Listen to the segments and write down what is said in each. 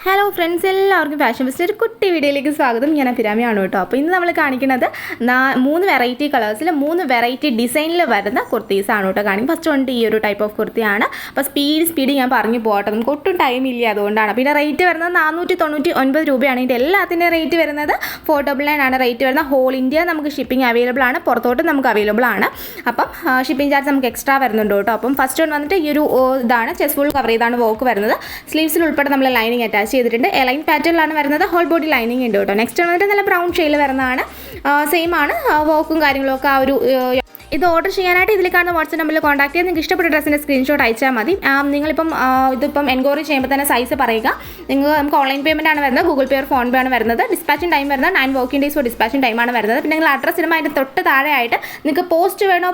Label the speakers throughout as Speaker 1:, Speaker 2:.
Speaker 1: Hello friends, എല്ലാവർക്കും fashion fest ഒരു കുട്ടി വീഡിയോയിലേക്ക് സ്വാഗതം. ഞാൻ അഭിരാമിയാണ് കേട്ടോ. അപ്പോൾ ഇന്ന് നമ്മൾ കാണിക്കുന്നത് 3 വെറൈറ്റി കളേഴ്സിൽ 3 വെറൈറ്റി ഡിസൈനിൽ വരുന്ന കുർത്തീസാണ് കേട്ടോ കാണിക്കും. ഫസ്റ്റ് വന്നിട്ട് ഈ ഒരു ടൈപ്പ് ഓഫ് കുർത്തിയാണ്. അപ്പോൾ സ്പീഡ് ഞാൻ പറഞ്ഞു പോകട്ടെ, നമുക്ക് ഒട്ടും ടൈം ഇല്ല, അതുകൊണ്ടാണ്. പിന്നെ റേറ്റ് വരുന്നത് 499 രൂപയാണ്. ഇതിൻ്റെ എല്ലാത്തിൻ്റെ റേറ്റ് വരുന്നത് 499 ആണ് റേറ്റ് വരുന്നത്. ഹോൾ ഇന്ത്യ നമുക്ക് ഷിപ്പിംഗ് അവൈലബിൾ ആണ്, പുറത്തോട്ട് നമുക്ക് അവൈലബിൾ ആണ്. അപ്പം ഷിപ്പിംഗ് ചാർജ് നമുക്ക് എക്സ്ട്രാ വരുന്നുണ്ട് കേട്ടോ. അപ്പം ഫസ്റ്റ് വൺ വന്നിട്ട് ഈ ഒരു ഇതാണ് ചെസ്റ്റ് ഫുൾ കവർ ചെയ്താണ് വർക്ക് വരുന്നത്. സ്ലീവ്സിൽ ഉൾപ്പെടെ നമ്മൾ ലൈനിങ് അറ്റാച്ച് ചെയ്തിട്ടുണ്ട്. എലൈൻ പാറ്റേണിലാണ് വരുന്നത്. ഹോൾ ബോഡി ലൈനിങ് ഉണ്ട് കേട്ടോ. നെക്സ്റ്റ് വന്നിട്ട് നല്ല ബ്രൗൺ ഷെയ്ഡിൽ വരുന്നതാണ്. സെയിം ആണ് വർക്കും കാര്യങ്ങളൊക്കെ. ആ ഒരു ഇത് ഓർഡർ ചെയ്യാനായിട്ട് ഇതിൽ കാണുന്ന വാട്സ്ആപ്പ് നമ്പറിൽ കോൺടാക്ട് ചെയ്ത് നിങ്ങൾക്ക് ഇഷ്ടപ്പെട്ട ഡ്രസ്സിൻ്റെ സ്ക്രീൻഷോട്ട് അയച്ചാൽ മതി. നിങ്ങളിപ്പം ഇതിപ്പം എൻക്വയറി ചെയ്യുമ്പോൾ തന്നെ സൈസ് പറയുക. നമുക്ക് ഓൺലൈൻ പേയ്മെൻ്റ് ആണ് വരുന്നത്, ഗൂഗിൾ പേ ഓർ ഫോൺ പേ ആണ് വരുന്നത്. ഡിസ്പാച്ചിങ് ടൈം വരുന്നത് 9 വർക്കിംഗ് ഡേയ്സ് ഫോർ ഡിസ്പാച്ചിങ് ടൈമാണ് വരുന്നത്. പിന്നെ നിങ്ങൾ അഡ്രസ്സ് ഇടുമ്പോൾ അതിൻ്റെ തൊട്ട് താഴെയായിട്ട് നിങ്ങൾക്ക് പോസ്റ്റ് വേണോ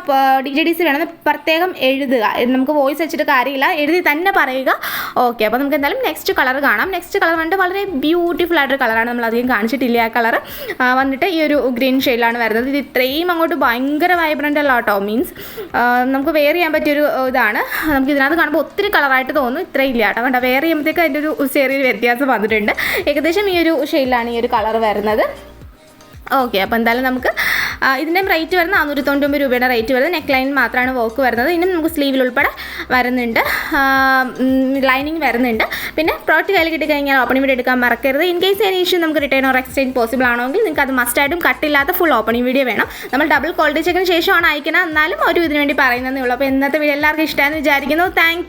Speaker 1: DTDC വേണമെന്ന് പ്രത്യേകം എഴുതുക. നമുക്ക് വോയിസ് വെച്ചിട്ട് കാര്യമില്ല, എഴുതി തന്നെ പറയുക. ഓക്കെ, അപ്പോൾ നമുക്ക് എന്തായാലും നെക്സ്റ്റ് കളർ കാണാം. നെക്സ്റ്റ് കളർ വന്നിട്ട് വളരെ ബ്യൂട്ടിഫുൾ ആയിട്ടൊരു കളറാണ്, നമ്മൾ അധികം കാണിച്ചിട്ടില്ല. ആ കളർ വന്നിട്ട് ഈ ഒരു ഗ്രീൻ ഷെയ്ഡിലാണ് വരുന്നത്. ഇത് ഇത്രയും അങ്ങോട്ട് ഭയങ്കര വൈബ്രൻ്റ് കേട്ടോ. മീൻസ് നമുക്ക് വെയർ ചെയ്യാൻ പറ്റിയൊരു ഇതാണ്. നമുക്ക് ഇതിനകത്ത് കാണുമ്പോൾ ഒത്തിരി കളറായിട്ട് തോന്നും, ഇത്രയും ഇല്ല കേട്ടോ. കണ്ടോ, വെയർ ചെയ്യുമ്പോഴത്തേക്ക് അതിൻ്റെ ഒരു ചെറിയൊരു വ്യത്യാസം വന്നിട്ടുണ്ട്. ഏകദേശം ഈ ഒരു ഷെയ്ഡിലാണ് ഈ ഒരു കളർ വരുന്നത്. ഓക്കെ, അപ്പോൾ എന്തായാലും നമുക്ക് ഇതിൻ്റെ റേറ്റ് വരുന്നത് 499 രൂപയുടെ റേറ്റ് വരുന്നത്. നെക്ക് ലൈൻ മാത്രമാണ് വർക്ക് വരുന്നത്. ഇനി നമുക്ക് സ്ലീവിൽ ഉൾപ്പെടെ വരുന്നുണ്ട്, ലൈനിങ് വരുന്നുണ്ട്. പിന്നെ പ്രോഡക്റ്റ് കയ്യിൽ കിട്ടിക്കഴിഞ്ഞാൽ ഓപ്പണിംഗ് വീഡിയോ എടുക്കാൻ മറക്കരുത്. ഇൻ കേസ് any ഇഷ്യൂ നമുക്ക് റിട്ടേൺ ഓർ എക്സ്ചേഞ്ച് പോസിബിൾ ആണെങ്കിൽ നിങ്ങൾക്ക് അത് മസ്റ്റായിട്ടും കട്ടില്ലാത്ത ഫുൾ ഓപ്പണിംഗ് വീഡിയോ വേണം. നമ്മൾ ഡബിൾ ക്വാളിറ്റി ചെക്കിന് ശേഷമാണ് അയക്കണം, എന്നാലും ഒരു ഇതിനു വേണ്ടി പറയുന്നതേ ഉള്ളൂ. അപ്പോൾ ഇന്നത്തെ വീഡിയോ എല്ലാവർക്കും ഇഷ്ടമായെന്ന് വിചാരിക്കുന്നു. താങ്ക്